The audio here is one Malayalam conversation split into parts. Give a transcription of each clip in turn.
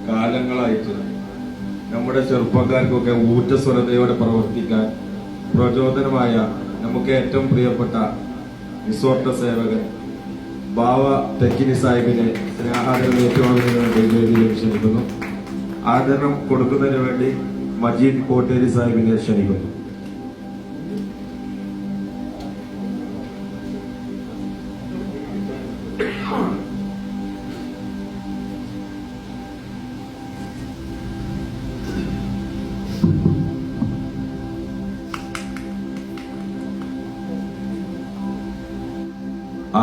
കാലങ്ങളായിട്ട് നമ്മുടെ ചെറുപ്പക്കാർക്കൊക്കെ ഊർജ്ജസ്വലതയോടെ പ്രവർത്തിക്കാൻ പ്രചോദനമായ നമുക്ക് ഏറ്റവും പ്രിയപ്പെട്ട റിസോർട്ട് സേവകൻ ബാവ തെക്കിനി സാഹിബിനെ സ്നേഹാദരം ഏറ്റുവാങ്ങുന്നതിന് വേണ്ടി ക്ഷണിക്കുന്നു. ആദരണം കൊടുക്കുന്നതിന് വേണ്ടി മജീദ് കോട്ടേരി സാഹിബിനെ ക്ഷണിക്കുന്നു.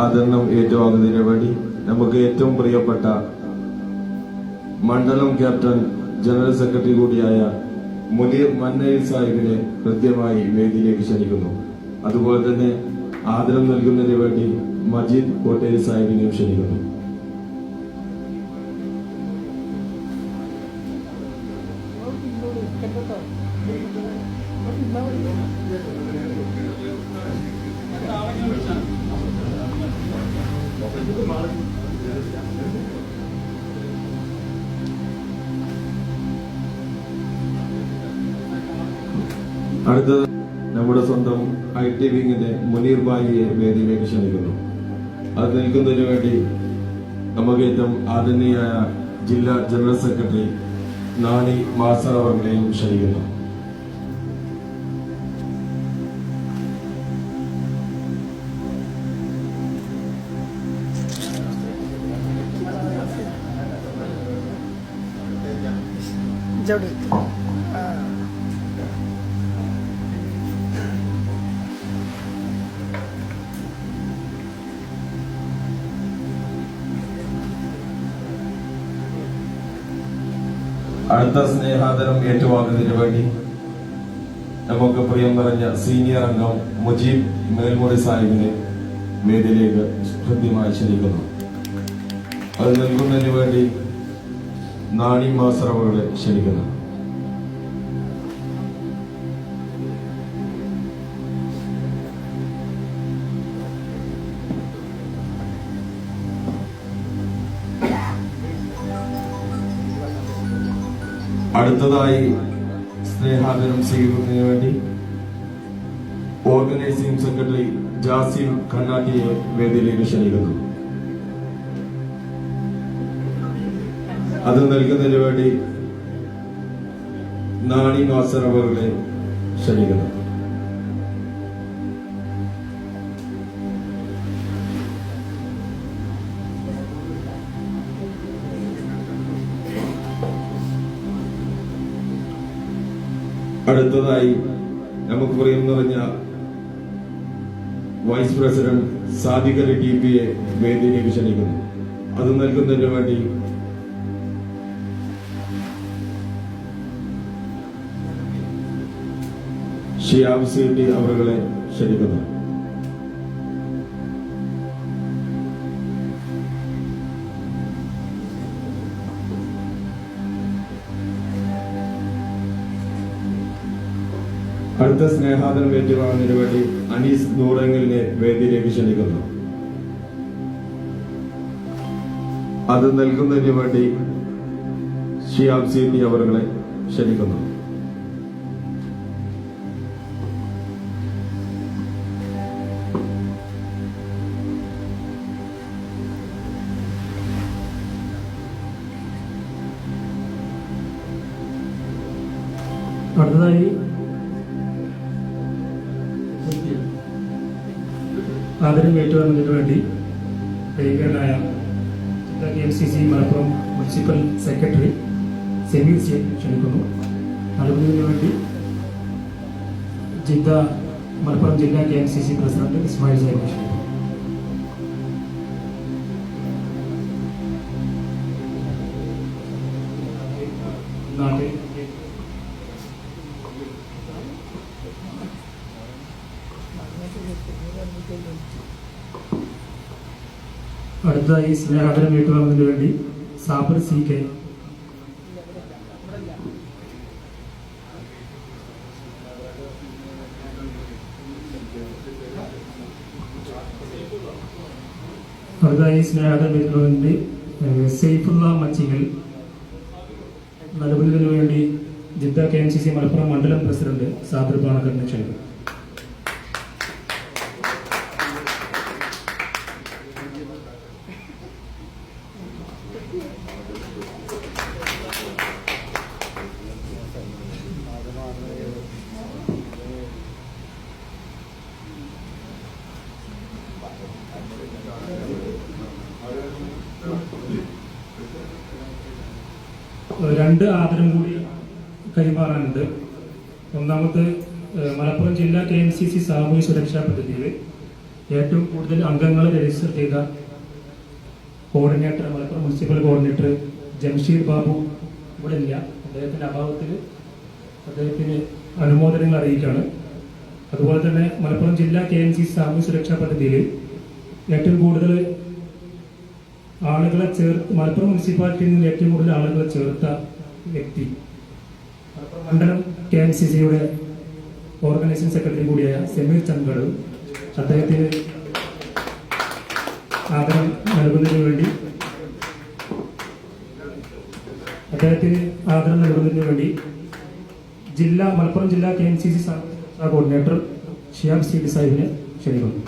ആദരണം ഏറ്റുവാങ്ങുന്നതിന് വേണ്ടി നമുക്ക് ഏറ്റവും പ്രിയപ്പെട്ട മണ്ഡലം ക്യാപ്റ്റൻ ജനറൽ സെക്രട്ടറി കൂടിയായ മുനീർ മന്നയിൽ സാഹിബിനെ കൃത്യമായി വേദിയിലേക്ക് ക്ഷണിക്കുന്നു. അതുപോലെ തന്നെ ആദരം നൽകുന്നതിന് വേണ്ടി മജീദ് കോട്ടേരി സാഹിബിനെയും ക്ഷണിക്കുന്നു. അടുത്തത് നമ്മുടെ സ്വന്തം IT വിങ്ങിന്റെ മുനീർ ബായിയെ വേദിയിലേക്ക് ക്ഷണിക്കുന്നു. അത് നിൽക്കുന്നതിന് വേണ്ടി നമുക്ക് ഏറ്റവും ആദരണീയായ ജില്ലാ ജനറൽ സെക്രട്ടറി നാണി മാസ്റ്റർ അവர்களെയും ക്ഷണിക്കുന്നു. അടുത്ത സ്നേഹാദരം ഏറ്റുവാങ്ങുന്നതിന് വേണ്ടി നമുക്ക് പ്രിയം നിറഞ്ഞ സീനിയർ അംഗം മുജീബ് മേൽമുറി സാഹിബിനെ വേദിയിലേക്ക് കൃത്യമായി ക്ഷണിക്കുന്നു. അത് നൽകുന്നതിന് വേണ്ടി നാണി മാസ്റ്ററുകളെ ക്ഷണിക്കുന്നു. അടുത്തതായി സ്നേഹാദരം സ്വീകരിക്കുന്നതിന് വേണ്ടി ഓർഗനൈസിംഗ് സെക്രട്ടറി ജാസിം കണ്ണാട്ടിയെ വേദിയിലേക്ക് ക്ഷണിക്കുന്നു. അത് നൽകുന്നതിന് വേണ്ടി നാണി മാസ്റ്റർ അവരെ ക്ഷണിക്കുന്നു. അടുത്തതായി നമുക്ക് പ്രിയം നിറഞ്ഞ വൈസ് പ്രസിഡന്റ് സാദിഖ് അലി TPയെ വേദിയിലേക്ക് ക്ഷണിക്കുന്നു. അത് നൽകുന്നതിന് വേണ്ടി ഷിയാബ് CT അവരെ ക്ഷണിക്കുന്നു. അടുത്ത സ്നേഹാദരം ഏറ്റുവാങ്ങുന്നതിന് വേണ്ടി അനീസ് നൂറെങ്ങലിനെ വേദിയിലേക്ക് ക്ഷണിക്കുന്നു. അത് നൽകുന്നതിന് വേണ്ടി ഷിയാബ് CT അവരെ ക്ഷണിക്കുന്നു. അടുത്തതായി ആദരം ഏറ്റുവാങ്ങുന്നതിന് വേണ്ടി പ്രിയങ്കരനായ KMCC Malappuram municipal secretary Sameer ക്ഷണിക്കുന്നു. നൽകുന്നതിന് വേണ്ടി മലപ്പുറം ജില്ലാ KMCC പ്രസിഡന്റ് ഇസ്മായിൽ സാഹിബ് ക്ഷണിക്കുന്നു. അടുത്തതായി സ്നേഹാദരം ഏറ്റുവാങ്ങുന്നതിന് വേണ്ടി സാബിർ CK, അടുത്തതായി സ്നേഹം വരുന്നതിന് സെയ്ഫുള്ള മച്ചിങ്ങൽ. നൽകുന്നതിന് വേണ്ടി ജിദ്ദ KMCC മലപ്പുറം മണ്ഡലം പ്രസിഡന്റ് സാബിർ പാണക്കറിനെ ക്ഷണിക്കും. രണ്ട് ആദരം കൂടി കൈമാറാനുണ്ട്. ഒന്നാമത് മലപ്പുറം ജില്ലാ KMCC സാമൂഹ്യ സുരക്ഷാ പദ്ധതിയിൽ ഏറ്റവും കൂടുതൽ അംഗങ്ങളെ രജിസ്റ്റർ ചെയ്ത coordinator, Malappuram municipal coordinator Jamsheer Babu ഇവിടെ ഇല്ല. അദ്ദേഹത്തിന്റെ അഭാവത്തിൽ അദ്ദേഹത്തിന് അനുമോദനങ്ങൾ അറിയിക്കുകയാണ്. അതുപോലെ തന്നെ മലപ്പുറം ജില്ലാ KMCC സാമൂഹ്യ സുരക്ഷാ പദ്ധതിയിൽ ഏറ്റവും കൂടുതൽ ആളുകളെ മലപ്പുറം മുനിസിപ്പാലിറ്റിയിൽ നിന്ന് ഏറ്റവും കൂടുതൽ ആളുകളെ ചേർത്ത വ്യക്തി മലപ്പുറം മണ്ഡലം KMCCയുടെ ഓർഗനൈസിംഗ് സെക്രട്ടറി കൂടിയായ സമീർ ചങ്കട്. അദ്ദേഹത്തിന് ആദരം നൽകുന്നതിന് വേണ്ടി മലപ്പുറം ജില്ലാ KMCC കോർഡിനേറ്റർ ഷിയാബ് സി സാഹിബിനെ ക്ഷണിക്കുന്നു.